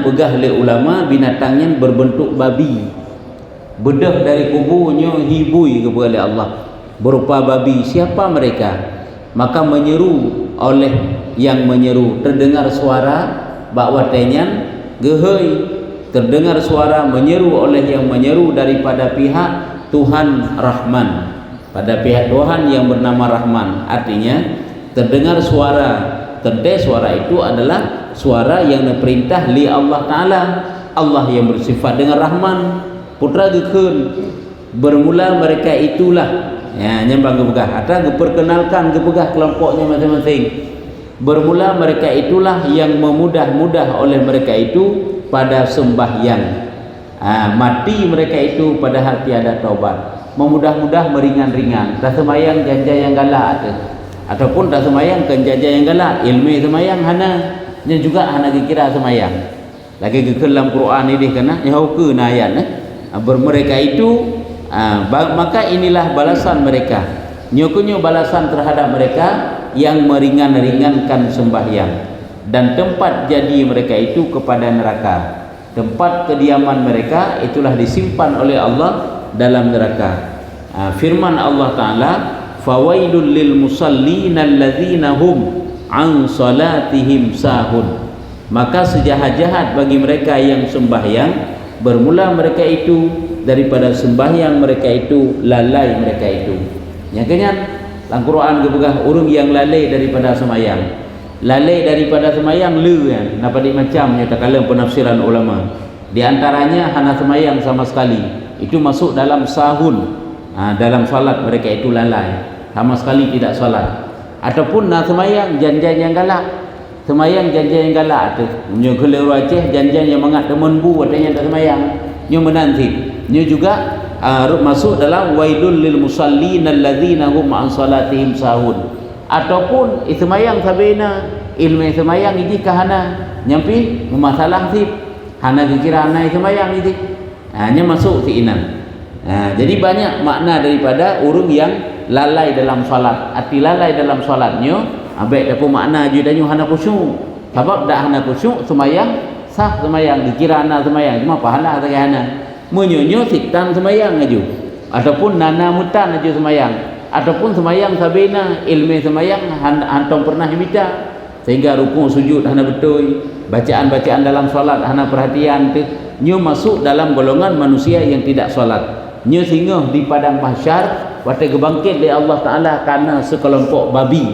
pegah oleh ulama binatangnya berbentuk babi. Bedah dari kuburnya hibui kepada Allah berupa babi. Siapa mereka? Maka menyeru oleh yang menyeru, terdengar suara bakwatenyan gehoi, terdengar suara menyeru oleh yang menyeru daripada pihak Tuhan Rahman, pada pihak Tuhan yang bernama Rahman. Artinya terdengar suara, suara itu adalah suara yang diperintah li Allah Ta'ala, Allah yang bersifat dengan Rahman. Putra gekun bermula mereka itulah ya nyambang gepegah atau perkenalkan gepegah kelompoknya masing-masing. Bermula mereka itulah yang memudah-mudah oleh mereka itu pada sembahyang. Mati mereka itu padahal tiada taubat. Memudah-mudah meringan-ringan. Dah sembahyang janja yang galak ataupun dah sembahyang kenjaja yang galak. Ilmu sembahyang hana nya juga hana dikira sembahyang. Lagi ke dalam Quran ini kena nyau ke ayat mereka itu maka inilah balasan mereka. Nyokunyo balasan terhadap mereka yang meringan-ringankan sembahyang, dan tempat jadi mereka itu kepada neraka. Tempat kediaman mereka itulah disimpan oleh Allah dalam neraka. Firman Allah Ta'ala, fawailul lil musallin alladzina hum an salatihim sahun. Maka sejahat-jahat bagi mereka yang sembahyang, bermula mereka itu daripada sembahyang mereka itu, lalai mereka itu. Yang kenyan dalam Quran kepegah urung yang lalai daripada sembahyang. Lalai daripada sembahyang lu kan. Napa di macamnya tak kala penafsiran ulama. Di antaranya hana sembahyang sama sekali. Itu masuk dalam sahun. Dalam salat mereka itu lalai. Sama sekali tidak salat. Ataupun nak sembahyang janjian yang galak. Sembahyang janjian yang galak tu. Nyo keleru Aceh janjian yang mengat temen bu adanya tak sembahyang. Nyo menanti. Nyo juga masuk dalam wailul lil musallin alladzina hum an salatihim sahun. Ataupun ismayang sabina ilmu ismayang ini kahana nyampi memasalah sip hana dikira hana ismayang ini hanya masuk si inan. Jadi banyak makna daripada urung yang lalai dalam salat. Arti lalai dalam salatnya abek dapat makna judanyo hana khusyuk. Sebab dak hana khusyuk sembayang sah, sembayang dikira hana sembayang cuma pahala tak hana. Menyonyo siktan sembahyang aju, ataupun nana mutan aju sembahyang, ataupun sembahyang sabena ilmu sembahyang hantong pernah baca, sehingga rukuk sujud hana betul, bacaan-bacaan dalam solat hana perhatian tu, nyo masuk dalam golongan manusia yang tidak solat. Nyo singgah di padang mahsyar waktu kebangkit oleh Allah Ta'ala karena sekelompok babi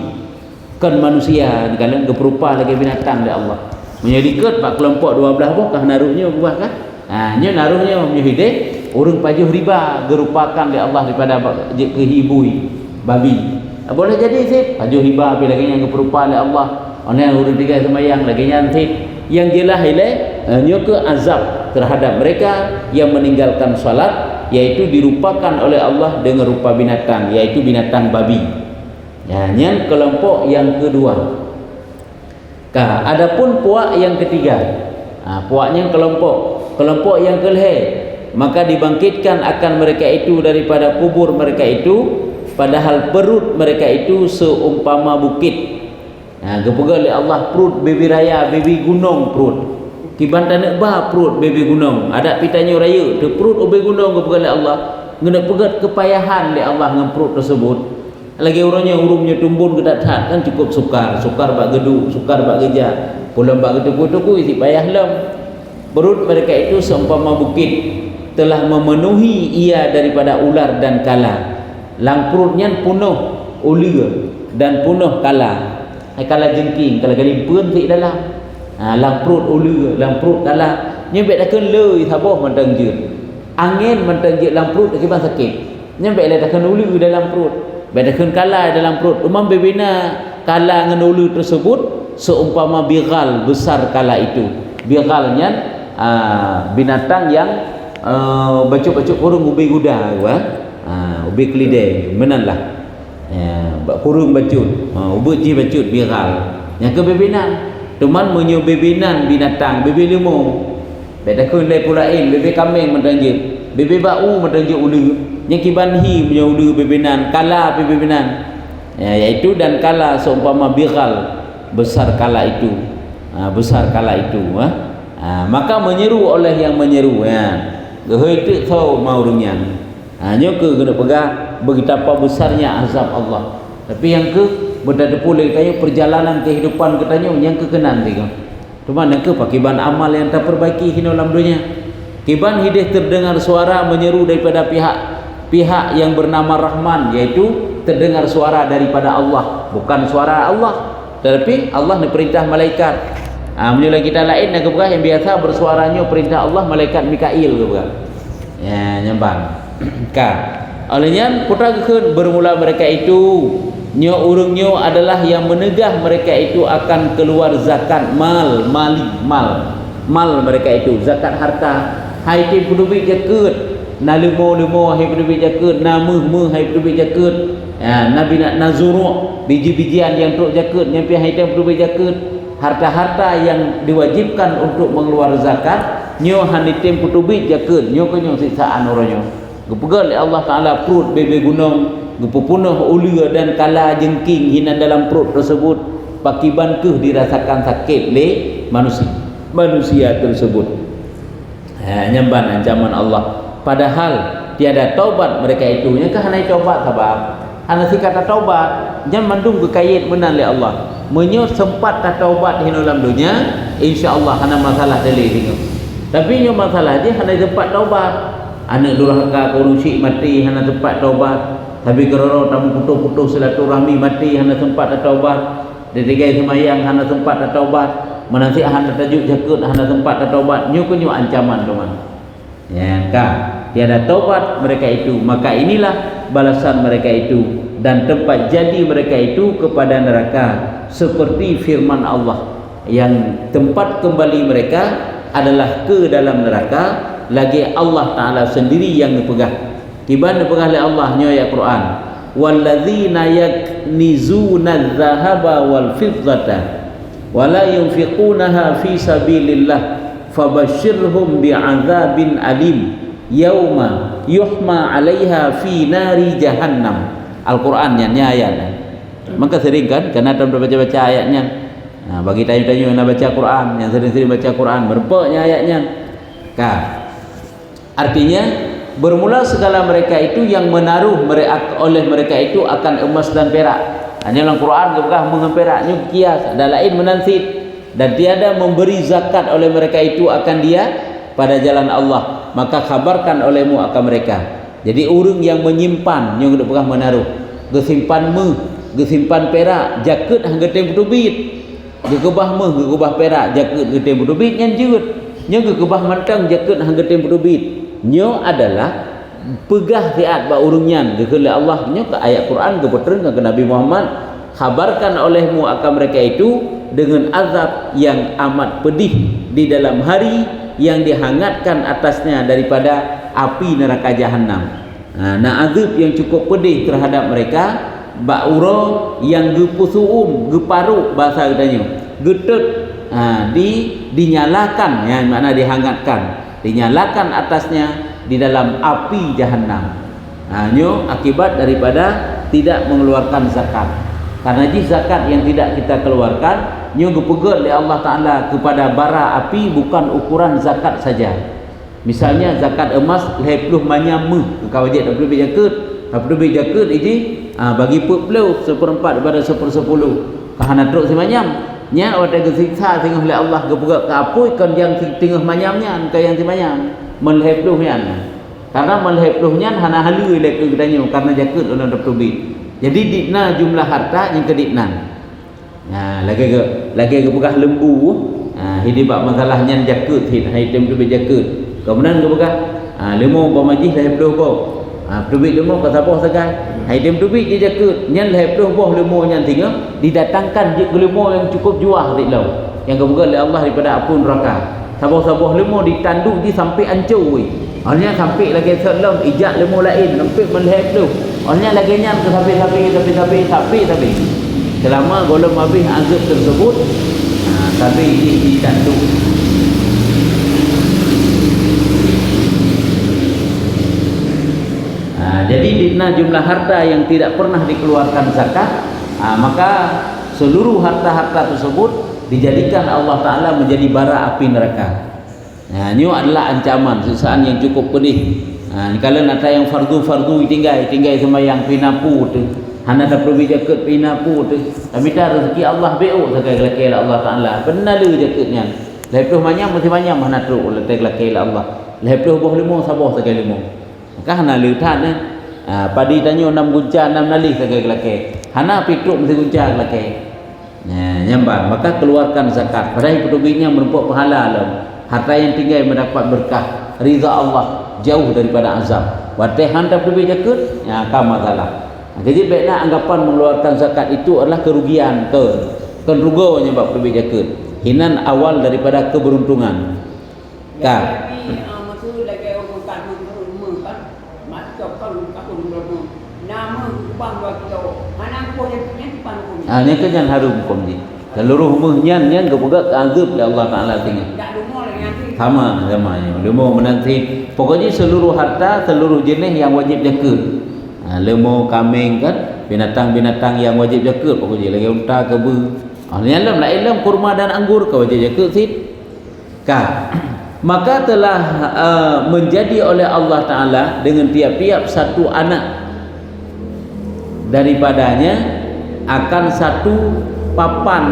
kan manusia kalau geperupa lagi binatang oleh Allah menyedikat pak kelompok 12 buah naruhnya buah kan. Nyo naruhnya menyuhidek urung pajuh riba gerupakan oleh Allah daripada kehibui babi. Boleh jadi sip pajuh riba bila lagi yang keperupa oleh Allah. Orang urung tiga sembahyang lagi nyantik. Yang jelas ile nyo ke azab terhadap mereka yang meninggalkan salat, yaitu dirupakan oleh Allah dengan rupa binatang, yaitu binatang babi. Yang kelompok yang kedua. Adapun puak yang ketiga. Puaknya kelompok yang kelih, maka dibangkitkan akan mereka itu daripada kubur mereka itu, padahal perut mereka itu seumpama bukit. Gepega oleh Allah perut bebi raya, bebi gunung perut. Kiban tanek bah perut bebi gunung. Ada pitanya raya, tu perut bebi gunung gepega oleh Allah. Ngena pegat kepayahan oleh Allah dengan perut tersebut. Lagi urangnya urumnya tumbun gedat kan cukup sukar bak gedu, sukar bak geja. Pulang bak gedu-gedu isi payah lem. Perut mereka itu seumpama bukit, telah memenuhi ia daripada ular dan kala. Lang perutnya penuh ular dan penuh kala. Kala jengking, kala galimpun di dalam. Lang perut ular, lang perut kala. Nyebek dah kan leuy saboh mentang jeut. Angin mentang jeut lang perut akibat sakit. Nyebek dah kan ular dalam perut. Dah kan kala dalam perut. Umam bebina kala ngan ular tersebut seumpama bigal besar kala itu. Bigalnya binatang yang bacuk-bacuk kurung ubi kuda ubi kelidai menanlah kurung bacut ubi ji bacut biral yang ke bebinan teman menyo bebinan binatang bebe limo beda kun le pulain bebe kambing mendanjit bebe bau mendanjit ulu yang kibanhi menyo ulu bebinan kala bebinan yaitu dan kala seumpama biral besar kala itu Maka menyeru oleh yang menyeru ya. Gehoi tu tahu maurungnya. Nyo ke kena pegang betapa besarnya azab Allah. Tapi yang ke berdada pulih tanya perjalanan kehidupan katanya yang kekenan tengok. Cuma yang ke pakiban amal yang tak perbaiki hina dalam dunia. Kiban hidih terdengar suara menyeru daripada pihak yang bernama Rahman, iaitu terdengar suara daripada Allah, bukan suara Allah, tetapi Allah ni perintah malaikat. Menyelah kita lain nak kebuka yang biasa bersuaranya perintah Allah malaikat Mikail kebuka. Ya nyambang. Olehnya putra keun bermula mereka itu nyo urungnya adalah yang menegah mereka itu akan keluar zakat mal mereka itu zakat harta. Hai ti penduduk jaket na lemo hai penduduk jaket na meh hai penduduk jaket nabi nak nazuru biji-bijian yang truk jaket nyampi hai ti penduduk jaket harta-harta yang diwajibkan untuk mengeluar zakat nyo hanitim penduduk jaket nyo kenyo siksaan oranyo gepegal oleh Allah Taala perut bebe gunung gepepunuh ulia dan kala jengking hina dalam perut tersebut pakiban ke dirasakan sakit le manusia tersebut. Nyamban ancaman Allah, padahal tiada taubat mereka itu. Nyakah hanai taubat sebab hana si kata taubat jangan mandung kekayaan menan oleh Allah menyo sempat tak taubat hina dalam dunia insyaallah hana masalah dalih tengok. Tapi nyo masalah dia hana sempat taubat. Anak durhaka korupsi mati hana sempat taubat. Tapi kerana tamu putus-putus silaturahmi mati hana sempat tak taubat. Detigai semayang hana sempat tak taubat. Menanti hana tajuk jakut hana tempat tak taubat nyo kunyo ancaman teman. Ya kan? Tiada taubat mereka itu, maka inilah balasan mereka itu dan tempat jadi mereka itu kepada neraka seperti firman Allah yang tempat kembali mereka adalah ke dalam neraka lagi Allah Taala sendiri yang dipegang. Tiban dipegang oleh Allah nyo ayat Quran. Walladzina yaknizuna adh-dhahaba wal fiddata wala yunfiqunaha fi sabilillah fabashshirhum bi'adzabin alim yauma yuhma 'alaiha fi nari jahannam. Al-Quran nya ayat. Maka sering kan karena ada baca-baca ayatnya. Bagi tanya-tanya yang baca Quran, yang sering-sering baca Quran berpoknya ayatnya. Artinya bermula segala mereka itu yang menaruh oleh mereka itu akan emas dan perak. Hanya dalam Quran kebuka mengemperaknya kias ada lain menansit dan tiada memberi zakat oleh mereka itu akan dia pada jalan Allah, maka kabarkan olehmu akan mereka. Jadi orang yang menyimpan yang kebuka menaruh gesimpan gesimpan perak jaket hangga tempo tubit gekebah gekebah perak jaket ge tempo tubit nyan jeut nya gekebah mantang jaket hangga tempo tubit nyo adalah pegah tiat ba urungnya gekele Allah nya ke ayat Quran kebetulan ke Nabi Muhammad khabarkan olehmu akan mereka itu dengan azab yang amat pedih di dalam hari yang dihangatkan atasnya daripada api neraka jahanam. Azab yang cukup pedih terhadap mereka ba'ura yang gepusuum geparuk bahasa katanya getet dinyalakan ya makna dihangatkan dinyalakan atasnya di dalam api jahanam. Nyo akibat daripada tidak mengeluarkan zakat. Karena zakat yang tidak kita keluarkan nyo gepegal oleh Allah Taala kepada bara api bukan ukuran zakat saja. Misalnya zakat emas 20 manyam kau wajib 20 jaket. 20 jaket ini bagi 40 1/4 daripada 1/10. Kahana truk semanyam nya ada gesiksa tengah oleh Allah gepegal ke apoi kan yang tengah manyamnya ke yang semanyam melhepluhnya karena melhepluhnya hana halu le ke gedanya karena jaket ona daptubit. Jadi dikna jumlah harta yang kediknan. Lagi ke bekah lembu hidup masalahnya jaket item tu jaket. Kemudian ke bekah lemo pamajih lehepluh bo. Tubit lemo ke sabah sagai. Item tubit je jaket nyan lehepluh boh lemo nyan tinggal didatangkan je lemo yang cukup juah tiklau. Yang kemudian oleh Allah daripada apun neraka. Sabah-sabah lemo ditanduk di sampai ancur weh. Orangnya sampai lagi selam ijak lemo lain sampai melhep tu. Orangnya lagi nyam ke sampai. Selama golem habis azab tersebut tapi ditanduk. Jadi dina jumlah harta yang tidak pernah dikeluarkan zakat, maka seluruh harta-harta tersebut dijadikan Allah Ta'ala menjadi bara api neraka. Ini adalah ancaman siksaan yang cukup pedih. Kalau nak yang fardu tinggal sembahyang pinapu tu, hana dah pergi jaket pinapu tu. Tapi dah rezeki Allah beo sekali laki Allah Taala. Benar le jaketnya. Lepas manyam mesti manyam hana teruk letak laki Allah. Lepas boh limo sabah sekali limo. Maka hana le tan padi tanyo 6 gunca 6 nali sekali laki. Hana pitruk mesti gunca laki. Nyambang maka keluarkan zakat. Padahal pedubingnya merupakan pahala lah. Harta yang tinggal mendapat berkah, ridha Allah, jauh daripada azab. Watai hantar lebih jakut, kan masalah. Jadi baiklah anggapan mengeluarkan zakat itu adalah kerugian, kan rugonya bab lebih jakut. Hinan awal daripada keberuntungan. Kah? Ini kan yang harum kom ni. Seluruh rumahnya nyan kepegat azab oleh Allah Taala tinggal. Sama lemo menanti. Pokoknya seluruh harta, seluruh jenis yang wajib zakat. Lemo, kambing kan, binatang-binatang yang wajib zakat. Pokoknya lagi unta, kebu. Yang lain kurma dan anggur ke wajib zakat sit. Maka telah menjadi oleh Allah Taala dengan tiap-tiap satu anak daripadanya akan satu papan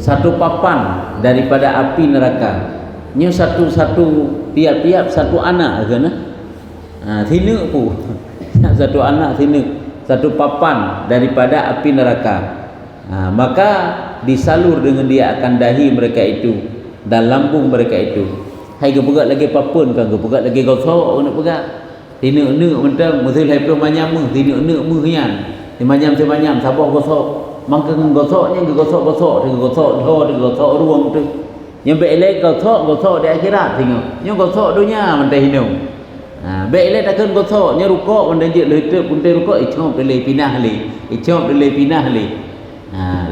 satu papan daripada api neraka. Nya satu-satu tiap-tiap satu anak kan? Sini pu. Satu anak sini, satu papan daripada api neraka. Maka disalur dengan dia akan dahi mereka itu dan lambung mereka itu. Hai gepegat lagi papun kan, gepegat lagi gosok nak pegat. Tinu-nu mentang mesti lepas manyam meh, tinu-nu mehyan. Manyam sabah gosok. Maka gosoknya gosok ruang tu. Yang baik gosok di akhirat tengok. Yang gosok dunia mentah hinu. Baik takkan gosoknya rukuk mentah je letup puntai rukuk icop dele pinah li.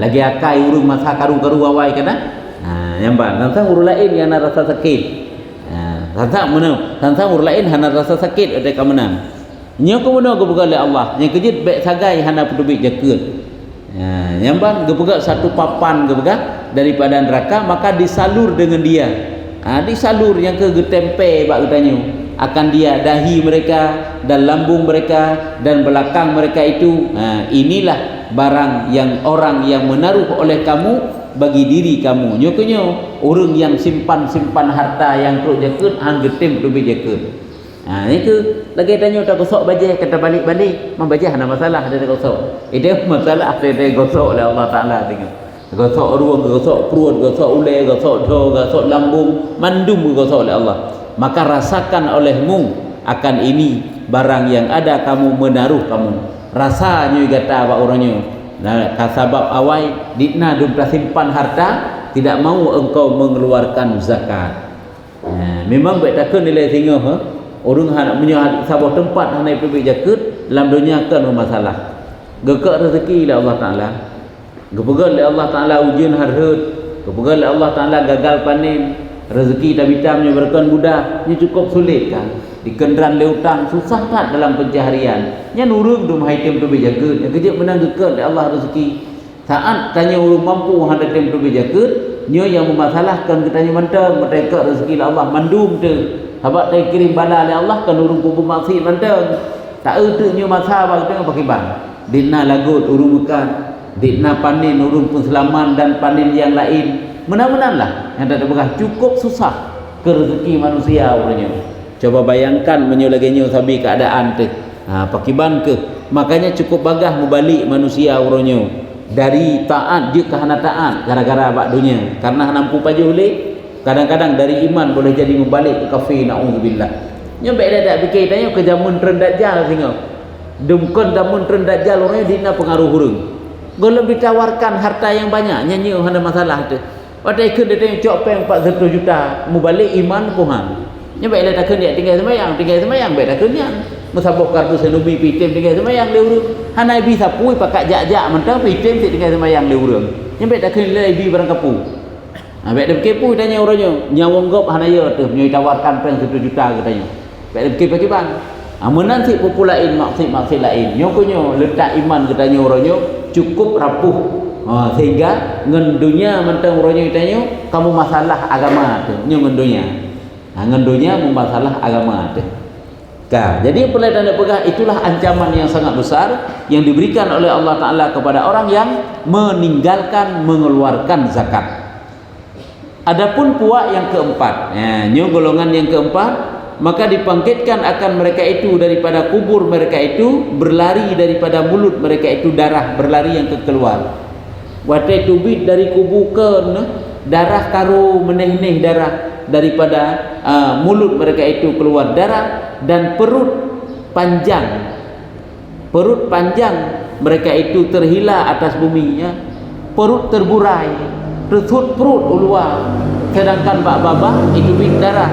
Lagi akai urung masa karu-karu awai kana. Nyambang tentang urung lain yang ada rasa sakit. Tentang urung lain hana rasa sakit ada kemenang. Nya kemudian kebuka oleh Allah. Yang kejut baik sagai hana pedubik jaket. Nyambang gepegat satu papan gepegat daripada neraka, maka disalur dengan dia. Disalur yang ke getempe bak katanya akan dia dahi mereka dan lambung mereka dan belakang mereka itu. Inilah barang yang orang yang menaruh oleh kamu bagi diri kamu. Nyokonyo orang yang simpan harta yang teruk jaket hang getem pedubik jaket. Itu lagi tanya tak gosok baju kata balik membaju ada masalah ada gosok. Itu masalah ada gosok oleh Allah Taala tengok. Gosok ruang, gosok perut, gosok ulai, gosok do, gosok lambung, mandum gosok oleh Allah. Maka rasakan olehmu akan ini barang yang ada kamu menaruh kamu. Rasanya kata apa orangnya. Kasabab awai dikna dum simpan harta tidak mau engkau mengeluarkan zakat. Memang baik takkan nilai tengok orang hendak menyahat sebuah tempat hendak pergi jaket dalam dunia kan masalah. Gekak rezeki oleh Allah Taala. Gepegal oleh Allah Taala ujian harhut. Gepegal oleh Allah Taala gagal panen. Rezeki dah bitamnya berkan mudah, nya cukup sulit kan. Dikendran le hutang susah tak dalam pencaharian. Nya nurung dum haitem pergi jaket. Yang kejap menang gekak oleh Allah rezeki. Saat tanya orang mampu hendak pergi jaket, nya yang memasalahkan katanya mentang mereka rezeki Allah mandum tu. Sebab dia kirim bala oleh Allah kan urung kubur maksiat mentang. Tak ertunya masa bang tengok pakai bang. Dina lagut urung makan, dina panen urung penselaman dan panen yang lain. Menang-menanglah yang tak berkah cukup susah ke rezeki manusia orangnya. Coba bayangkan menyulaginya sabi keadaan tu. Pakai ban ke. Makanya cukup bagah membalik manusia orangnya dari taat je ke hana taat gara-gara bab dunia. Karena nampu pajuh leh. Kadang-kadang dari iman boleh jadi membalik ke kafir, na'udzubillah. Nya baik dah tak fikir tanya ke zaman tren dajjal tengok. Dumkon zaman tren dajjal orangnya dina pengaruh hurung. Golong ditawarkan harta yang banyak, nyanyi ada masalah tu. Padahal ikut dia tengok cok peng 400 juta, membalik iman puhan. Nya baik dah takkan dia tinggal sembahyang baik dah kenyan. Musabah kartu senubi pitem tinggal sembahyang le urang. Hanai bi sapui pakak jak-jak mentang pitem tinggal sembahyang le urang. Nya baik dah kenyan le bi barang kapu. Baik dia berkepu tanya orangnya nyawang gop hanaya tu menyoi tawarkan peng 1 juta katanya. Baik dia berkepu bang. Menanti populain maksud lain. Nyokonyo letak iman katanya orangnya cukup rapuh Sehingga ngendunya mentang uronyo tanya kamu masalah agama tu nyo ngendunya. Ngendunya masalah agama tu. Jadi pelai tanda pegah itulah ancaman yang sangat besar yang diberikan oleh Allah Ta'ala kepada orang yang meninggalkan mengeluarkan zakat. Adapun puak yang keempat, nyo golongan yang keempat, maka dibangkitkan akan mereka itu daripada kubur mereka itu, berlari daripada mulut mereka itu darah, berlari yang keluar. Watai tubit dari kubur ke darah karu meneh-neh darah daripada mulut mereka itu keluar darah, dan perut panjang mereka itu terhilah atas bumi, perut terburai, perut keluar, sedangkan bak-babah itu bit darah.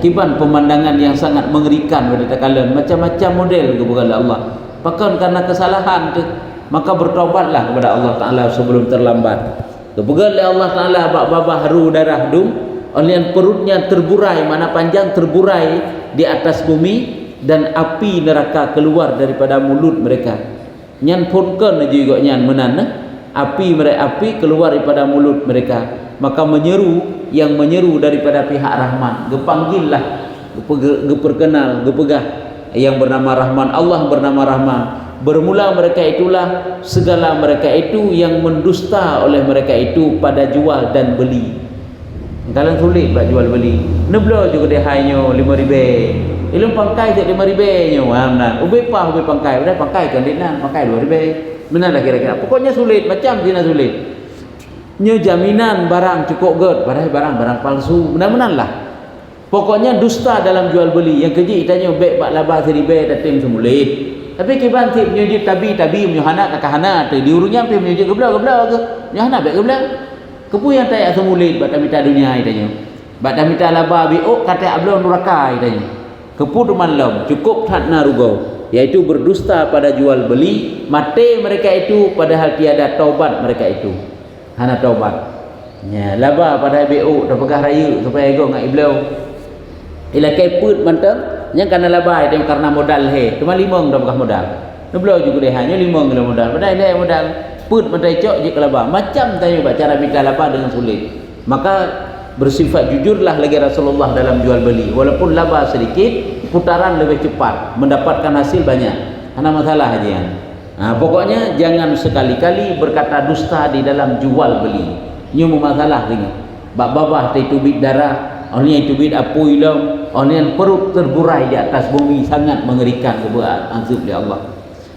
Kiban pemandangan yang sangat mengerikan pada kalian, macam-macam model kepada Allah. Bahkan karena kesalahan tu, maka bertaubatlah kepada Allah Ta'ala sebelum terlambat. Kepada Allah Ta'ala bak-babah haru darah dum, oleh perutnya terburai, mana panjang terburai di atas bumi, dan api neraka keluar daripada mulut mereka. Nyan punkan juga nyan menana, api keluar daripada mulut mereka. Maka yang menyeru daripada pihak Rahman, gepanggillah, geperkenal, gepegah yang bernama Rahman, Allah bernama Rahman. Bermula mereka itulah segala mereka itu yang mendusta oleh mereka itu pada jual dan beli. Kalian sulit buat jual beli. Neblo juga dia hanya 5,000. Ilmu pangkai tak 5,000 nyo. Ubi pangkai, udah pangkai kan dia pangkai 2,000. Benar dah kira-kira. Pokoknya sulit, macam dia sulit. Nyo jaminan barang cukup god, padahal barang palsu. Benar-benar lah. Pokoknya dusta dalam jual beli. Yang keji tanya beg bak laba seribe datim semulit. Tapi kiban tip nyujud tabi menyuhana kakahana tu diurungnya pi menyujud gebla ke. Nyuhana beg gebla. Kepu yang tayak semulit bak tamita dunia tanya. Bak tamita laba biok kata ablon neraka tanya. Kepu dumanlom cukup hatna rugo, yaitu berdusta pada jual beli, mati mereka itu padahal tiada taubat mereka itu. Hana taubat. Laba pada BO dah pegah raya supaya ego ngak iblau. Ila keput mantang yang kana laba itu karena modal cuma 5 dah pegah modal. Neblau juga dia hanya 5 kilo modal. Padahal dia modal put mentai cok je ke laba. Macam tanya cara minta laba dengan sulit. Maka bersifat jujurlah lagi Rasulullah dalam jual beli. Walaupun laba sedikit, putaran lebih cepat, mendapatkan hasil banyak. Hana masalah aja. Pokoknya jangan sekali-kali berkata dusta di dalam jual beli. Nyu masalah dengan bak-babah itu bit darah, oleh itu bit apu ilam, oleh perut terburai di atas bumi, sangat mengerikan kebuat azab oleh Allah.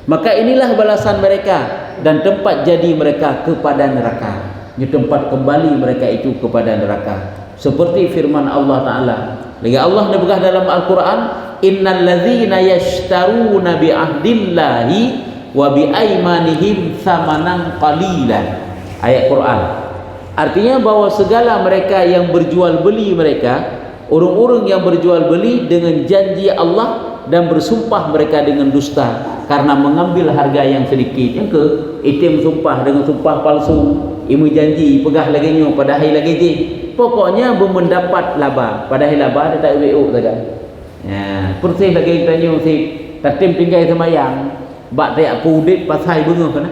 Maka inilah balasan mereka dan tempat jadi mereka kepada neraka. Nyu tempat kembali mereka itu kepada neraka. Seperti firman Allah Ta'ala. Lagi Allah nebegah dalam Al-Quran, innal ladzina yashtaruna bi ahdillahi wa bi aymanihim thamanan qalilan. Ayat Quran. Artinya bahwa segala mereka yang berjual beli mereka, orang-orang yang berjual beli dengan janji Allah dan bersumpah mereka dengan dusta karena mengambil harga yang sedikit. Yang ke itim sumpah dengan sumpah palsu, imu janji pegah lagi nyo padahal lagi je. Pokoknya mendapat laba, padahal laba dia tak WO saja. Persih lagi tanya si tatim tinggal semayang. Bak tak apa udit pasai bengah kana.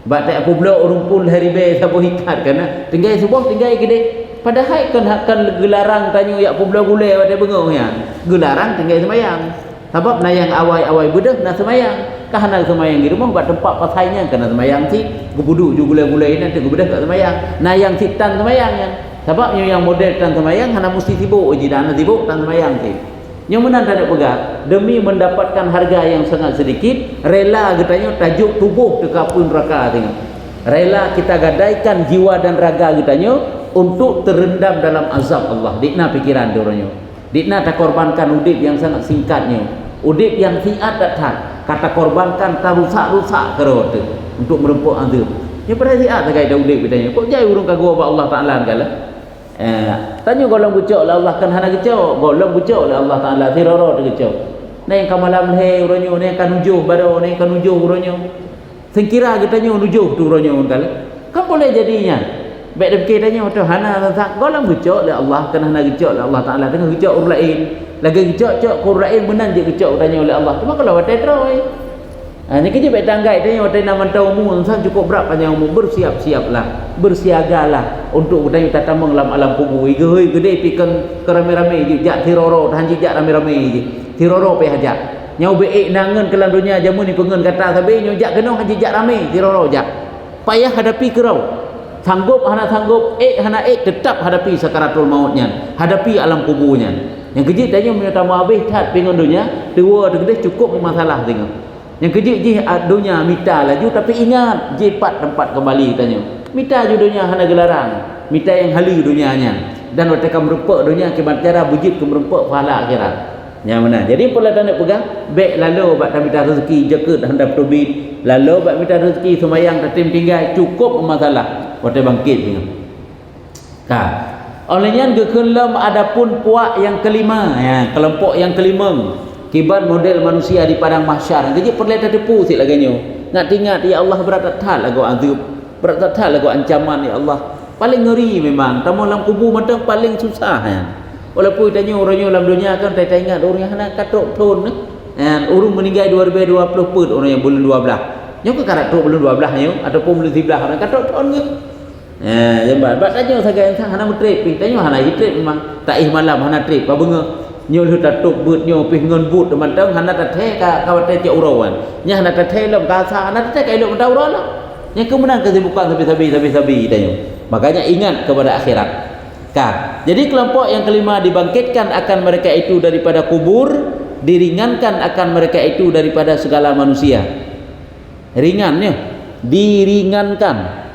Bak tak apa pula orang pun hari be sapo hikat kana. Tinggal sebuah tinggal gede. Padahal kan akan gelarang tanya yak apa pula gule pada bengah ya. Gelarang tinggal semayang. Sebab nayang awai-awai bedah nak semayang. Kahana semayang di rumah bak tempat pasainya kena semayang si gebudu ju gule-gule nanti gebedah kat semayang. Nayang si tan semayang ya. Sebab yang model tan semayang hana mesti sibuk je dah sibuk tan semayang si. Yang mana tak ada pegang demi mendapatkan harga yang sangat sedikit, rela katanya tajuk tubuh dekapun neraka tengok. Rela kita gadaikan jiwa dan raga katanya untuk terendam dalam azab Allah. Dikna pikiran dorangnya. Dikna tak korbankan udip yang sangat singkatnya. Udip yang siat datang, kata korbankan tak rusak-rusak kerot untuk merempuk azab. Yang pada siat tak ada udip katanya. Kok jai urung kagua apa Allah Taala kala? Tanya golong bucok lah Allah kan hana kecok, golong bucok lah Allah Ta'ala tirara dia kecok. Ni yang kamalam he uronyo, ni akan ujuh baro, ni akan ujuh uronyo. Sengkira katanya ujuh tu uronyo kala. Kan boleh jadinya. Baik dia fikir tanya tu hana tak golong bucok lah Allah kan hana kecok lah Allah Ta'ala dengan kecok urlain. Lagi kecok-cok Qur'an menan je kecok tanya oleh Allah. Cuma kalau watai teroi. Ni kerja baik tanggai tanya waktu nak mantau umur sang cukup berat panjang umur bersiap-siaplah, bersiagalah untuk tanya tatamang alam kubur. Igoi gede pikan kerame-rame je jak tiroro tahan jak rame-rame je. Tiroro pe hajak. Nyau beik nangan kelam dunia jamu ni pengen kata sabe nyau jak kena haji jak rame tiroro jak. Payah hadapi kerau. Sanggup hana sanggup, hana tetap hadapi sakaratul mautnya, hadapi alam kuburnya. Yang kejit tanya menyatamu habis tat pengen dunia, dua gede cukup masalah tengok. Yang kejit je dunia mita laju tapi ingat je tempat kembali tanya. Mita je dunia hana gelaran, mita yang hali dunianya. Dan waktu kamu merempak dunia kibat cara bujit kamu merempak pahala akhirat. Yang mana? Jadi pola tanda pegang, baik lalu bak minta rezeki jeket handap tubit, lalu bak minta rezeki semayang tatim tinggal cukup masalah. Waktu bangkit tengok. Olehnya gekelam adapun puak yang kelima, ya, kelompok yang kelima. Kibat model manusia di padang mahsyar. Jadi perleta tepu sik laganya. Ngat ingat ya Allah berat tak lagu azab. Berat tak lagu ancaman ya Allah. Paling ngeri memang. Tamu dalam kubur macam paling susah ya. Walaupun tanya orangnya dalam dunia kan tak ingat orang yang nak katrok tahun orang meninggal 2020 pun orang yang bulan 12. Nyo ke katrok bulan 12 nyo ataupun bulan 13 orang katrok tahun ke? Jambat. Bak tanya sagai sang hana trip, tanya hana trip memang. Tak malam hana trip. Ba benga nyo lu tatuk but nyo pih ngon but teman tang hana tathe ka kawate ce urawan nya hana tathe lom ka sa hana tathe ka elok menda ura lah nya kemenang kesibukan sabi tanya. Makanya ingat kepada akhirat. Jadi kelompok yang kelima dibangkitkan akan mereka itu daripada kubur, diringankan akan mereka itu daripada segala manusia. Ringannya diringankan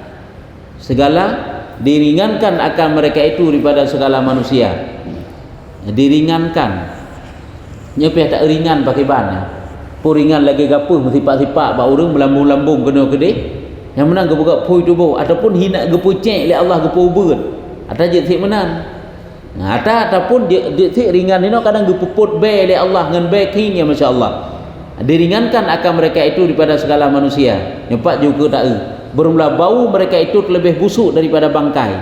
diringankan akan mereka itu daripada segala manusia. Diringankan nyepeh tak ringan pakai ban pun ringan lagi gapuh sipak-sipak bak urang melambung-lambung kena gede yang menang gebuka pui tubuh ataupun hina gepu cek oleh Allah gepu ubun atau je sik menan ataupun dia sik ringan ni kadang gepuput be oleh Allah ngan be king ya masya-Allah. Diringankan akan mereka itu daripada segala manusia. Nampak juga tak bermula bau mereka itu lebih busuk daripada bangkai,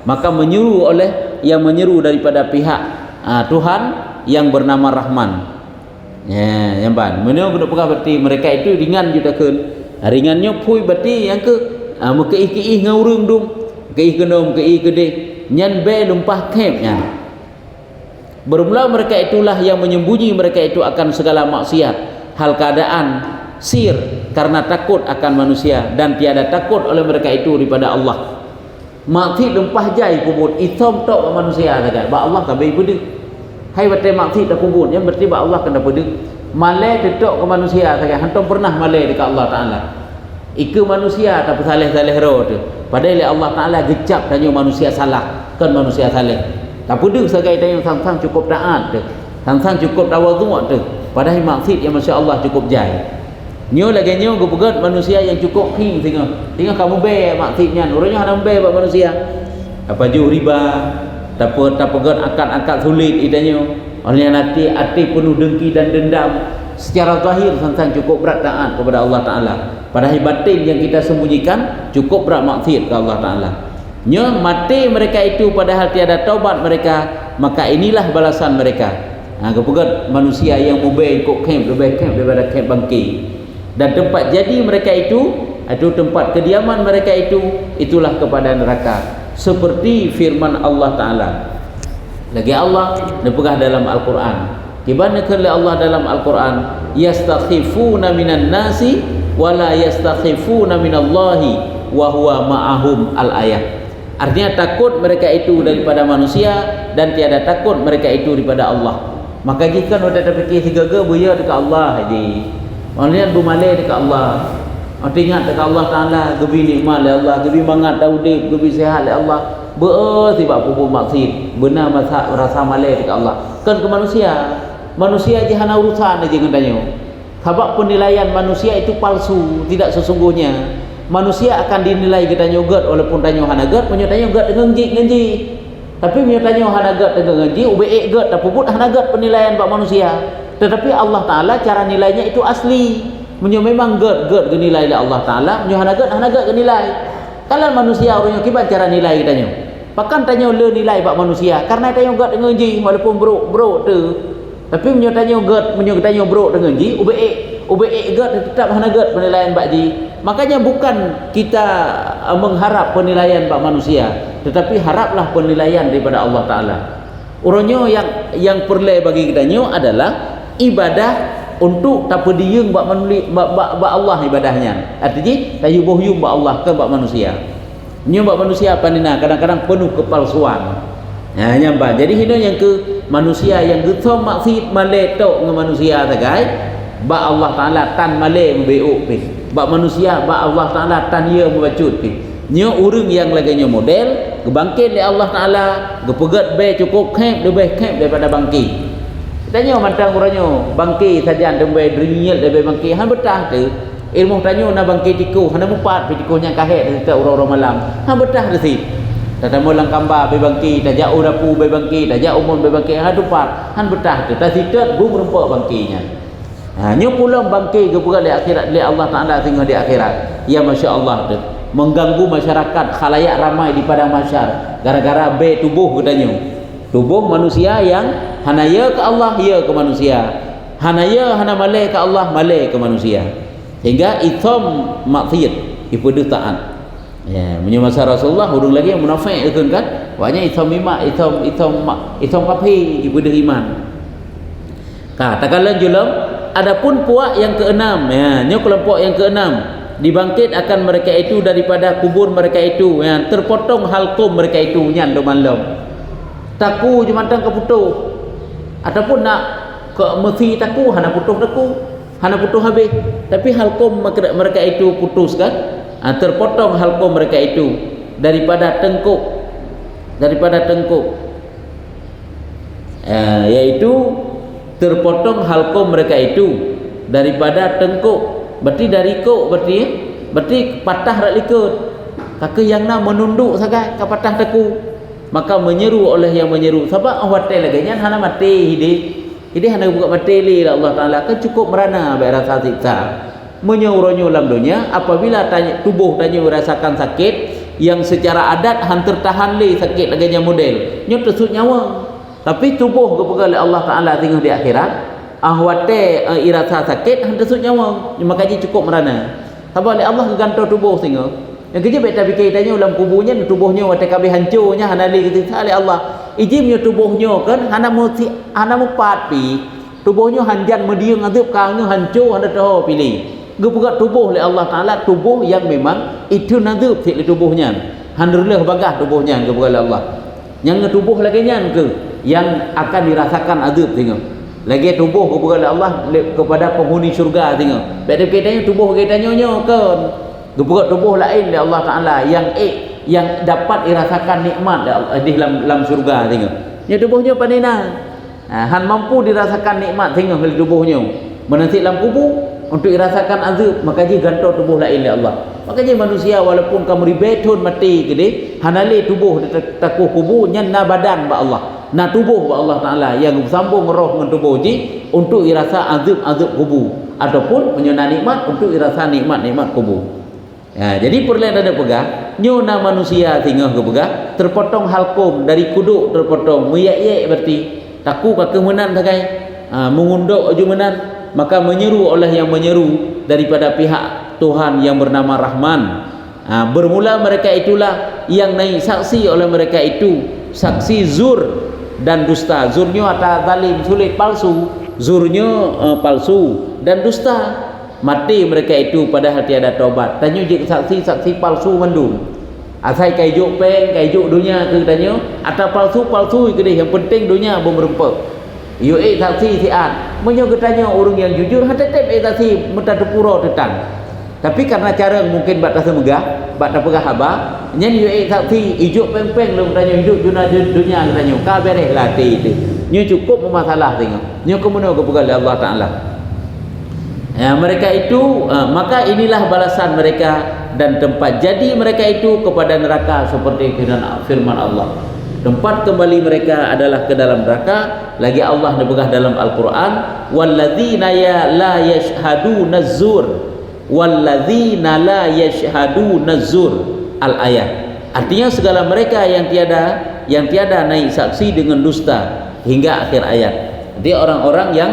maka menyeru daripada pihak Tuhan yang bernama Rahman. Ya, yang ban. Menyo kena pegang berarti mereka itu ringan jutakeun. Ringannya pui berarti yang ke mekei-kei ngaurung dum. Kei kenom kei gede. Nyan be lumpah kep nya. Bermula mereka itulah yang menyembunyi mereka itu akan segala maksiat. Hal keadaan sir karena takut akan manusia dan tiada takut oleh mereka itu daripada Allah. Maksud lumpah jai kubur itom tok manusia saja. Ba Allah ka bei pedek. Hai bate maksud dak kubur yang berarti ba Allah kena pedek. Malai tetok ke manusia saja. Hantum pernah malai dekat Allah Taala. Ike manusia tak saleh-saleh ro tu. Padahal Allah Taala gecap tanya manusia salah, kan manusia saleh. Tak pedek sagai tanya sang-sang cukup taat tu. Sang-sang cukup tawadhu tu. Padahal maksud yang masya-Allah cukup jai. Nyo lagi nyo gepegat manusia yang cukup king tengok kamu be maksudnya orangnya hana be buat manusia apa ju riba tak pegat akad sulit idanyo orangnya nanti hati penuh dengki dan dendam secara zahir sang cukup berat taat kepada Allah Taala padahal batin yang kita sembunyikan cukup berat maksiat ke Allah Taala. Nyo mati mereka itu padahal tiada taubat mereka, maka inilah balasan mereka. Gepegat manusia yang mubay kok camp lebih camp daripada camp bangki. Dan tempat jadi mereka itu tempat kediaman mereka itulah kepada neraka seperti firman Allah Taala. Lagi Allah nepegah dalam Al-Quran. Dibandingkan oleh Allah dalam Al-Quran, yastakhifuna minan nasi wala yastakhifuna minallahi wa huwa ma'ahum al-ayah. Artinya takut mereka itu daripada manusia dan tiada takut mereka itu daripada Allah. Maka jika ada terfikir sigaga buaya dekat Allah haji. Malian bumalai dekat Allah. Ingat dekat Allah Taala, gebi nikmat le Allah, gebi mangat daudip, gebi sihat le Allah. Sebab pupuk maksud, benar masa rasa malai dekat Allah. Kan ke manusia. Manusia je hana urusan aja dengan tanya. Sebab penilaian manusia itu palsu, tidak sesungguhnya. Manusia akan dinilai kita nyogat walaupun tanya hana gat, punya tanya gat dengan ngenji. Tapi punya tanya hana gat dengan ngenji, ubek gat tapi pun hana gat penilaian bak manusia. Tetapi Allah Ta'ala cara nilainya itu asli. Menyo memang ged genilai oleh Allah Ta'ala. Menyo hana ged genilai. Kalau manusia orangnya kibat cara nilai kitanya. Pakan tanya le nilai bak manusia. Karena tanya ged dengan ji walaupun bro tu. Tapi menyo tanya ged, menyo tanya bro dengan ji ubek ubek tetap hana gad penilaian bakji. Makanya bukan kita mengharap penilaian bak manusia, tetapi haraplah penilaian daripada Allah Taala. Uronyo yang perlu bagi kita nyo adalah ibadah untuk tak pediyeng bak Allah ibadahnya. Artinya tayu bohyum bak Allah ke bak manusia. Nyo bak manusia panina kadang-kadang penuh kepalsuan. Ya nyamba. Jadi hino yang ke manusia yang getom maksud maletok dengan manusia tagai bak Allah Taala tan male membeuk pi. Bak manusia bak Allah Taala tan ia membacut pi. Nyo urang yang laganya model gebangkit oleh Allah Taala, gepegat be cukup kep lebih kep daripada bangkit. Tanya mantang uranyo bangkit saja dembe dringil daripada bangkit han betah tu. Ilmu tanya na bangkit tiku han mupat pi tikunya kahet dekat orang-orang malam. Han betah tu si. Tata mulang kamba be bangkit, dah jauh rapu be bangkit, dah jauh umon be bangkit han dupat. Han betah tu. Tasitet bum rempak bangkitnya. Ha nyo pula bangkit ke pula di akhirat li Allah Taala tengah di akhirat. Ya masya-Allah tu. Mengganggu masyarakat khalayak ramai di padang mahsyar gara-gara be tubuh katanya. Tubuh manusia yang hanaya ke Allah, ya ke manusia. Hanaya hana malai ke Allah, malai ke manusia. Sehingga itham maksiat ipada taat. Ya, punya masa Rasulullah hurung lagi yang munafik itu kan. Wanya itham iman, itham kafi ipada iman. Katakanlah julam adapun puak yang keenam, ya, nyo kelompok yang keenam dibangkit akan mereka itu daripada kubur mereka itu, ya, terpotong halqum mereka itu nyan do malam. Taku jumatan keputuh ataupun nak ke mesti taku hana putuh habis, tapi halqum mereka itu putus kan, terpotong halqum mereka itu daripada tengkuk, yaitu terpotong halqum mereka itu daripada tengkuk. Berarti dari kok berarti patah rak likut. Kaka yang nak menunduk sagai ka patah teku. Maka menyeru oleh yang menyeru. Sebab hotel lagi nyan hana mati hidup hana buka mati li Allah Taala kan cukup merana bai rasa siksa. Menyuruhnya dalam dunia apabila tubuh tanya merasakan sakit yang secara adat han tertahan li sakit lagi nya model. Nyo tersut nyawa. Tapi tubuh kepada Allah Taala tengah di akhirat ahwate irasa sakit hendak sut nyawa makanya cukup merana. Sebab Allah gantung tubuh singa. Yang kerja beta fikir tanya dalam kuburnya tubuhnya wate kabeh hancurnya hanali kita oleh Allah. Ijimnya tubuhnya kan hana mupat pi. Tubuhnya hanjan mediang azab kangnya hancur handa tahu pilih. Gebuka tubuh oleh Allah Taala tubuh yang memang itu nazab fi tubuhnya. Handurlah bagah tubuhnya gebuka oleh Allah. Yang tubuh lagi nyan ke yang akan dirasakan azab tengok. Lagi tubuh kepada Allah kepada penghuni syurga tengok. Beda kitanya tubuh kita nyonya kan. Gebuka tubuh lain oleh Allah Taala yang dapat dirasakan nikmat di dalam syurga tengok. Nya tubuhnya panina. Han mampu dirasakan nikmat tengok oleh tubuhnya. Menanti dalam kubur untuk dirasakan azab maka dia gantung tubuh lain oleh Allah. Makanya manusia walaupun kamu ribetun mati gede hanali tubuh takuh kubur nyanna badan ba Allah. Nah tubuh Allah Taala yang sambung roh dengan tubuh ji untuk irasa azab kubur ataupun menyana nikmat untuk irasa nikmat kubur. Ya, jadi perlu ada pegah nyona manusia tinggal ke pegah terpotong halqum dari kuduk terpotong muyak berarti taku ka kemenan takai mengunduk jumenan maka menyeru oleh yang menyeru daripada pihak Tuhan yang bernama Rahman. Bermula mereka itulah yang naik saksi oleh mereka itu saksi zur dan dusta. Zurnya atau zalim sulit palsu, zurnya palsu dan dusta. Mati mereka itu padahal tiada taubat. Tanya je saksi palsu mendung. Asai kaijuk peng kaijuk dunia ke tanya atau palsu ke dia yang penting dunia berempat. Yo saksi siat. Menyo ketanya orang yang jujur hatetep saksi muta tepuro tetang. Tapi karena cara mungkin batas megah, batas pegah haba, nyen yo saksi ijuk peng lu tanya hidup dunia tanya ka bereh latih itu. Nyo cukup masalah tengok. Nyo kemuno kepada Allah Taala. Ya, mereka itu maka inilah balasan mereka dan tempat jadi mereka itu kepada neraka seperti firman Allah. Tempat kembali mereka adalah ke dalam neraka. Lagi Allah nebegah dalam Al-Quran, walladzina la yashhaduna az-zur, walladzina la yashhaduna az-zur, al-ayat. Artinya segala mereka yang tiada naik saksi dengan dusta hingga akhir ayat. Dia orang-orang yang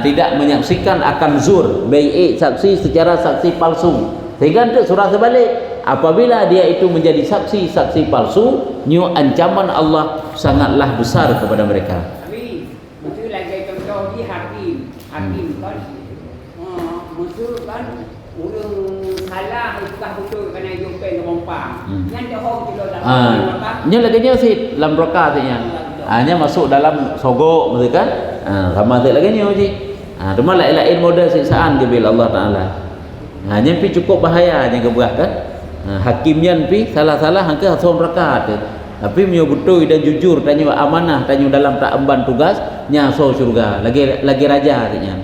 tidak menyaksikan akan zur, bai'i saksi secara saksi palsu. Sehingga untuk surah sebalik, apabila dia itu menjadi saksi palsu, nyu ancaman Allah sangatlah besar kepada mereka. Tapi betul lagi contoh di hakim kan, betul kan orang salah bukan betul kena jumpa rompang. Yang dah hong kilo dalam. Nya lagi nya sit dalam rakaat nya. Nya masuk dalam sogok betul kan? Sama tu lagi nya ji. Cuma lain-lain model siksaan ke bila Allah Taala. Nya pi cukup bahaya nya kebuah kan? Hakimnya pi salah-salah hangka hasom rakaat. Tapi menyo betul dan jujur tanya amanah tanya dalam tak emban tugas nya so surga. Lagi raja nya.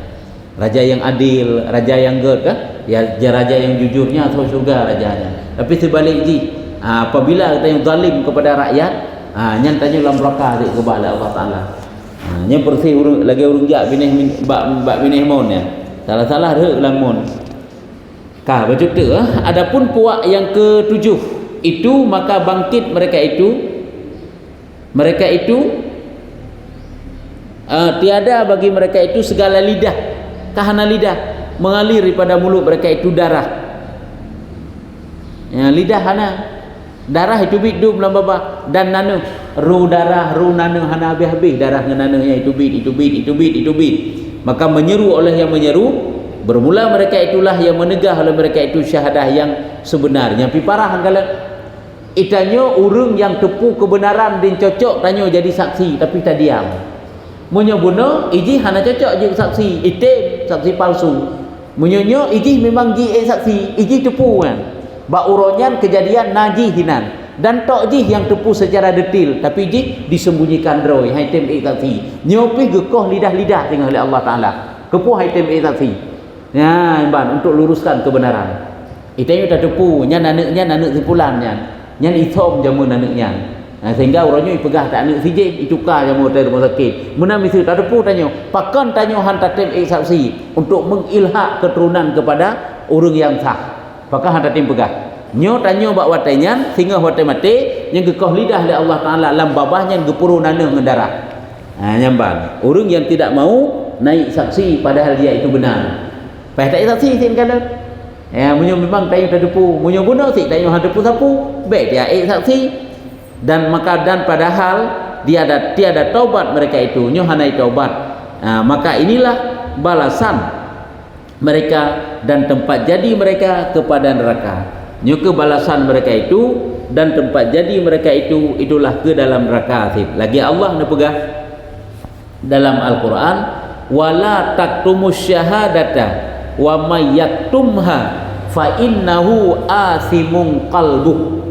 Raja yang adil, raja yang good kan? Ya raja yang jujurnya so surga rajanya. Tapi sebalik ji, apabila kita yang zalim kepada rakyat, nya tanya dalam rakaat kepada Allah Taala. Nya persi lagi urung jak binih bak binih mon ya. Salah-salah re lamun. Kah baca tu adapun puak yang ketujuh itu maka bangkit mereka itu tiada bagi mereka itu segala lidah kahana lidah mengalir daripada mulut mereka itu darah ya, lidah hana darah itu bidum dalam baba dan nanu ru darah ru nanu hana habis-habis darah nanu nya itu bid maka menyeru oleh yang menyeru. Bermula mereka itulah yang menegah oleh mereka itu syahadah yang sebenarnya. Pi parah kalau itanyo urang yang tepu kebenaran dan cocok tanyo jadi saksi tapi tak diam. Munyo buno iji hana cocok jadi saksi, item saksi palsu. Munyo iji memang ji saksi, iji tepu kan. Ba uronyan kejadian naji hinan dan tok ji yang tepu secara detil tapi ji disembunyikan droi item saksi. Nyo pi gekoh lidah-lidah tengah oleh Allah Taala. Kepuh item saksi. Ya, imban untuk luruskan kebenaran. Itu yang dah tepu, nya nanuk simpulannya. Nya isom jamu nanuknya. Sehingga orangnya pegah tak anak sijik itukar jamu dari rumah sakit. Muna misi tak tepu tanya, pakan tanya hantar tim saksi untuk mengilhak keturunan kepada orang yang sah. Pakah hantar tim pegah. Nyo tanya bak watainya sehingga watai mati yang gekoh lidah oleh Allah Taala lam babahnya gepuru nanuh ngendarah. Nyamban. Orang yang tidak mau naik saksi padahal dia itu benar. Pai tak saksi sin kalau. Ya munyo memang tayu terdepu, munyo guna sik tayu hadepu sapu, baik dia saksi dan maka dan padahal dia tiada taubat mereka itu, nyo hanai taubat. Maka inilah balasan mereka dan tempat jadi mereka kepada neraka. Nyo ke balasan mereka itu dan tempat jadi mereka itu itulah ke dalam neraka. Lagi Allah nak pegah dalam Al-Quran, wala taktumus syahadata wa may yaktumha fa innahu asimun qalbuh.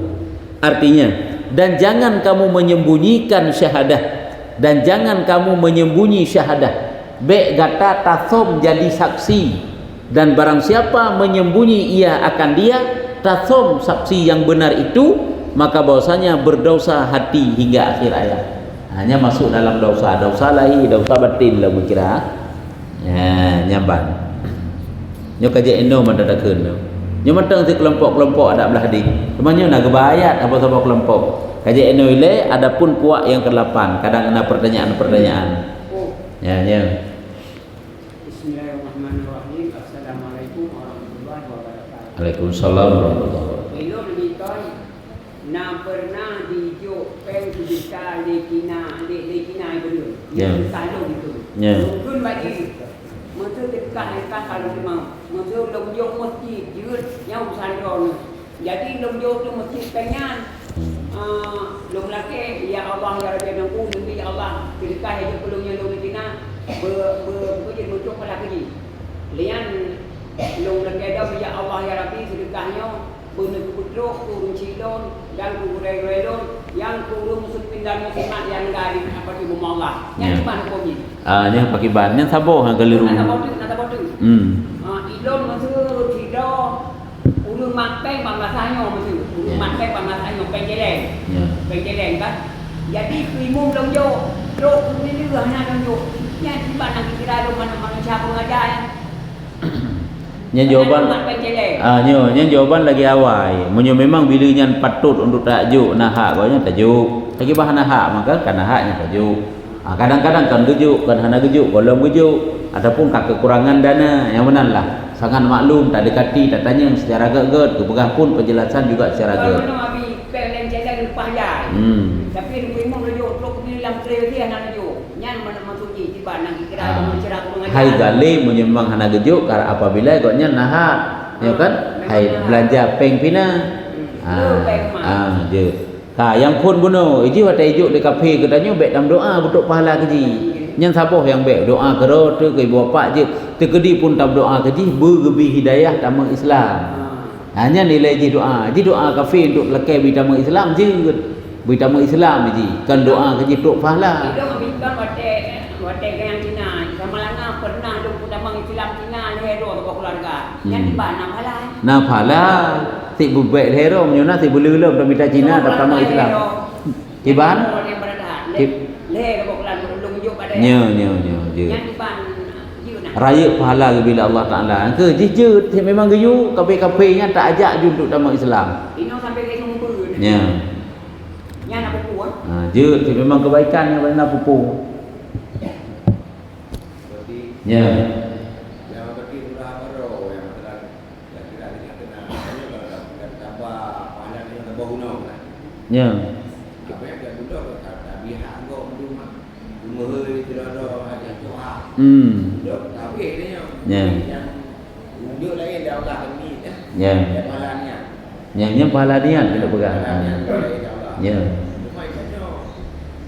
Artinya, dan jangan kamu menyembunyikan syahadah dan jangan kamu menyembunyi syahadah. Be gata tasom jadi saksi dan barang siapa menyembunyi ia akan dia tasom saksi yang benar itu maka bahwasanya berdosa hati hingga akhir ayat. Hanya masuk dalam dosa lahir, dosa batin lah kira. Ya, nyamban. Nyo kaji endo mandadakeun nyo. Nyo matang si kelompok-kelompok ada belah di. Temannya nak kebayat apa sama kelompok. Kaji endo ile adapun puak yang ke-8 kadang ada pertanyaan-pertanyaan. Ya. Bismillahirrahmanirrahim. Assalamualaikum warahmatullahi wabarakatuh. Waalaikumsalam warahmatullahi wabarakatuh. Elok demikian nak pernah dijuk pen kita lekina itu. Ya. Selalu gitu. Ya. Mungkin bagi masa dekat kalau memang masa longjong masjid jut yang sandron. Jadi longjong tu masjid penyan. Long laki ya Allah ya Rabbi nangku demi Allah sedekah aja pelungnya long dina bekerja muncul pada kerja. Lian long laki dah ya Allah ya Rabbi sedekahnya benar kutruk turun cilon dan kurai-railon yang turun musuh pindah muslimat yang dari apa di rumah Allah. Yang di mana komi? Yang pakai ban yang saboh hang keliru. Nak saboh tu. Ilon masuk tidak ulun makai pamasanya masuk. Ulun makai pamasanya penjeleng. Penjeleng kan. Jadi primum lonjo. Truk ni juga hanya lonjo. Yang di mana kira mana siapa mengajar. Nya jawaban nya jawaban lagi awal. Munyo memang bilinya patut untuk tajuk nah hak gonya tajuk. Lagi bahan hak maka kana haknya tajuk. Kadang-kadang kan gejuk, kan hana gejuk, golong gejuk, ataupun kekurangan dana, yang benar sangat maklum, tak dekati, tak tanya secara ged-ged, kepegah pun penjelasan juga secara ged. Kalau abi pelen jalan lepas jalan. Tapi memang rejo tok ni dalam trail dia nak rejo. Nyan mana masuki tiba nang kira ada mencerah mengajar. Hai gali menyembang hana gejuk karena apabila goknya nahat, ya kan? Hai belanja peng pina. Je. Yang pun bunuh, iji watai ijuk di kafe katanya bek dalam doa betul pahala keji. Yang saboh yang bek doa kero tu ke ibu bapa je. Tekedi pun tak doa keji bergebi hidayah dalam Islam. Hanya nilai ji doa. Ji doa kafe untuk lekai bidang Islam je. Bidang Islam je. Kan doa keji tok pahala. Itu bimbang watai yang Cina. Sama lana pernah duk dalam Islam Cina hero ke keluarga. Yang tiba nak pahala. Nah pahala. Si bubek hero menyuna si belulum dalam bidang Cina dalam Islam. Kiban? Le ke keluarga belum juk pada. Nya. Yang tiban raya pahala bila Allah Taala. Ke jejut memang geyu kafe-kafe nya tak ajak duduk dalam Islam. Ino sampai ke sumber. Nya. Nya nak pupu. Je memang kebaikan yang benar pupu. Nya. Yang berarti sudah baru yang tidak kenal. Hanya tambah pahala yang tambah guna. Nya. Apa yang dia butuh tak biar anggo rumah. Rumah tidak ada ada doa. Tapi dia yang unjuk lain dia Allah kami ya. Dia pahalanya. Yang pahala niat kita pegang. Ya. Cuma itu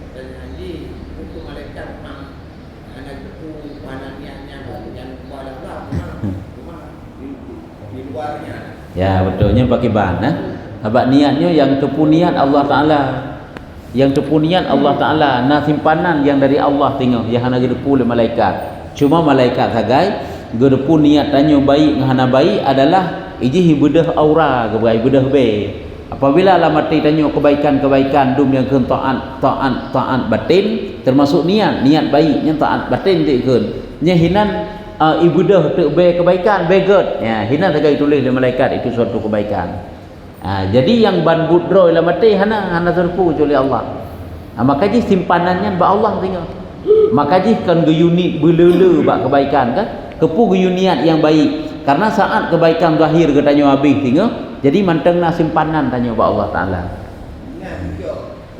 katanya haji itu malaikat memang anak itu pahala niatnya yang pahala cuma di luarnya. Ya betulnya pakai bahan Habaq niatnya yang kepunian Allah Taala. Yang kepunian Allah Taala, nah simpanan yang dari Allah tengok yang hana gedepu oleh malaikat. Cuma malaikat sagai gedepu niat tanya baik ngahana baik adalah iji hibudah aura ke baik budah be. Apabila lah mati tanya kebaikan-kebaikan dum yang keun taat batin termasuk niat baik yang taat batin tu keun. Nya hinan ibudah tu be kebaikan beget. Ya hinan sagai tulis oleh malaikat itu suatu kebaikan. Jadi yang ban budro ila mati hana terpu oleh Allah. Maka ji simpanannya ba Allah tengok. Maka ji kan geyuni belele bak kebaikan kan? Kepu geyuniat yang baik. Karena saat kebaikan zahir katanya habis tengok. Jadi mantengna simpanan tanya ba Allah Taala.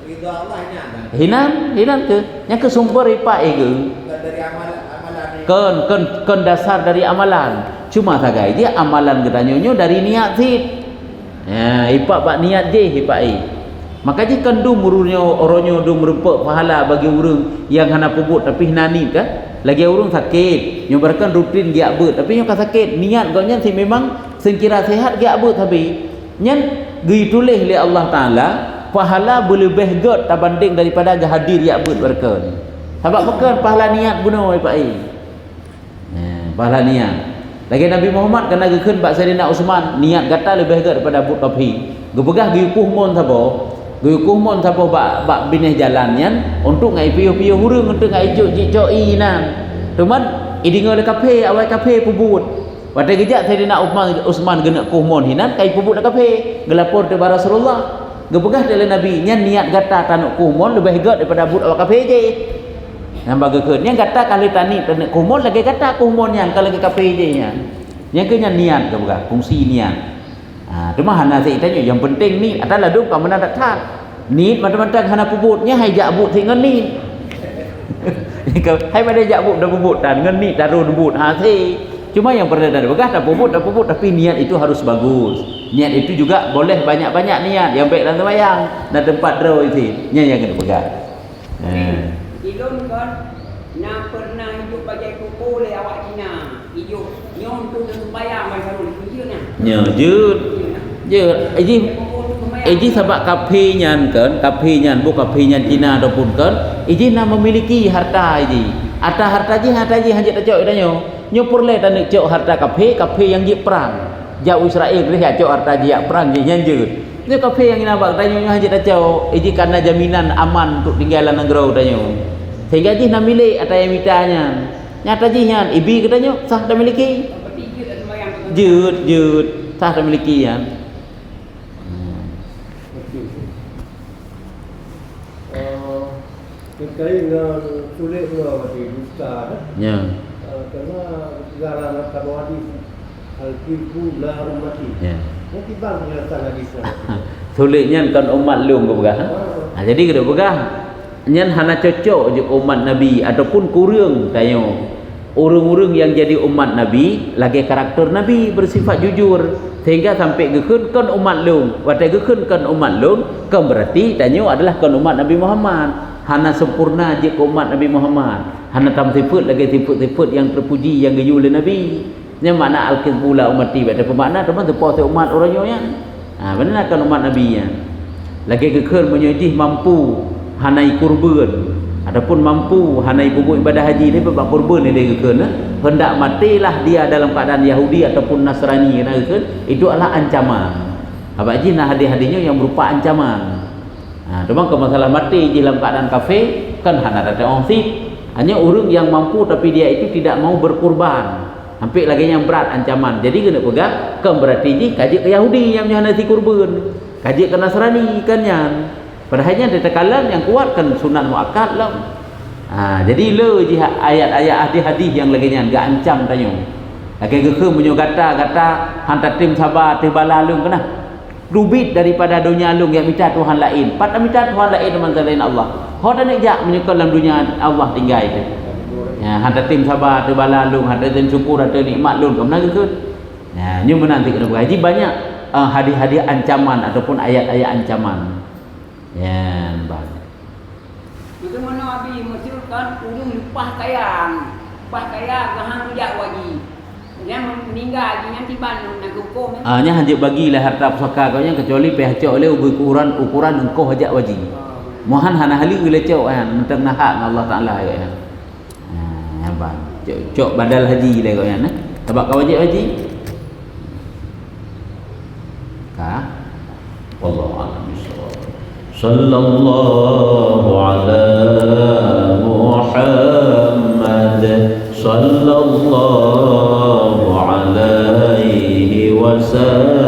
Ridha Allah Hinan ke? Yang ke sumber ipa ke? Dari amalan. Kan dasar dari amalan. Cuma sagai dia amalan katanya dari niat sih. Ya, ipak bak niat je ipai. Maka je kan dum urunyo oronyo dum rupa pahala bagi urang yang hana pebut tapi nani kan. Lagi urang sakit, nyobarkan rutin dia bet tapi nyo ka sakit, niat gonnya si memang sekira sehat dia bet tapi nyen gi tulis oleh Allah Taala pahala berlebih god berbanding daripada hadir dia bet berken. Sebab bukan pahala niat bunuh ipai. Pahala niat. Lagi Nabi Muhammad kena gekeun bak Sayyidina Utsman niat gata lebih gede daripada but kafi. Gepegah giukuh mon sabo. Giukuh mon sabo bak bineh jalannya untuk ngai piuh-piuh hurung untuk ngai juk inan. Teman idingo le kafe awai kafe pubut. Pada gejak Sayyidina Utsman gena kuh mon hinan kai pubut kafe gelapor te Rasulullah. Gepegah dari Nabi nya niat gata tanuk kuh mon lebih gede daripada but awak kafe je. Yang bagakeun yang kata kali tani tenek kumon lagi kata kumon yang kalau lagi kafe je nya. Yang kenya niat ke bukan fungsi niat. Cuma hana saya tanya yang penting ni adalah duk ka mana datang. Ni macam-macam hana pubutnya hai jak but dengan ni. Hai pada jak but dah pubut dan dengan ni darun but si. Cuma yang berbeda begah dah pubut tapi niat itu harus bagus. Niat itu juga boleh banyak-banyak niat yang baik dalam sembahyang dan tempat draw itu. Nya yang kena begah. Ilun kan nak pernah hidup bagai kuku le awak Cina. Hidup nyon tu sembahyang mai sarul kunjuna. Nya je Iji sebab kafe nyan bu kafe nyan Cina ataupun kan iji nak memiliki harta iji. Harta ji hanya tak cok danyo. Nyo perle tak nak cok harta kafe yang ji perang. Jauh Israel dia cok harta ji perang ji nyan je. Ni kafe yang ina bak danyo hanya tak cok iji karena jaminan aman untuk tinggalan negara danyo. Sehingga ji nak milik atau yang mitanya. Nyata ji nyan ibi katanya sah dah miliki. Jut sah dah miliki ya. Sekali dengan sulit dengan di dusta dah. Ya. Karena segala macam hadis al-kibu la mati. Ya. Nanti bang penjelasan hadis. Sulitnya kan umat lung ke begah. Jadi kena begah. Nyan hana cocok je umat Nabi ataupun kurang tayo. Orang-orang yang jadi umat Nabi lagi karakter Nabi bersifat jujur sehingga sampai gekun kan umat lung. Watai gekun kan umat lung kan berarti tanyo adalah kan umat Nabi Muhammad. Hana sempurna je umat Nabi Muhammad. Hana tam sifat lagi sifat-sifat yang terpuji yang gayu oleh Nabi. Yang makna al-kizbula umati pada pemakna teman sepuas umat orangnya ya. Benar kan umat Nabi ya. Lagi gekun menyejih mampu hanai kurban ataupun mampu hanai pokok ibadah haji ni bab kurban ni dia gekun hendak matilah dia dalam keadaan Yahudi ataupun Nasrani kena gekun itu adalah ancaman. Apa ji nah hadis-hadisnya yang berupa ancaman. Cuma kalau masalah mati dalam keadaan kafir kan hana ada ongsit. Hanya orang yang mampu tapi dia itu tidak mau berkurban. Sampai lagi yang berat ancaman. Jadi kena pegang kan berarti ji kaji ke Yahudi yang hana si kurban. Kaji ke Nasrani kan yang padahalnya ada tekalan yang kuatkan sunat muakkad lah. Jadi le ji ayat-ayat hadis-hadis yang lagi yang gak ancam tanyo. Lagi ke punya kata hantar tim sabar tibala lung kena. Rubit daripada dunia lung yang minta Tuhan lain. Pada minta Tuhan lain teman selain Allah. Kau dah nak jak menyekal dalam dunia Allah tinggal itu. Ya, hantar tim sabar tibala lung, hantar tim syukur, hantar nikmat lung. Kau nak ke? Ya, ni menanti kena berhaji banyak hadis-hadis ancaman ataupun ayat-ayat ancaman. Ya, baik. Bagaimana Abi Mesir kan urung lepas kayang gahan rujak wajib. Yang meninggal lagi nanti ban nak hukum. Nya hanya bagilah harta pusaka kau nya kecuali pihak oleh ukuran engkau hajat wajib. Mohon hana hali lecok kan mentang nahak Allah Taala ya. Ya baik. Cok badal haji le kau nya. Sebab kau wajib haji. Wallahu a'lam bishawab. Sallallahu ala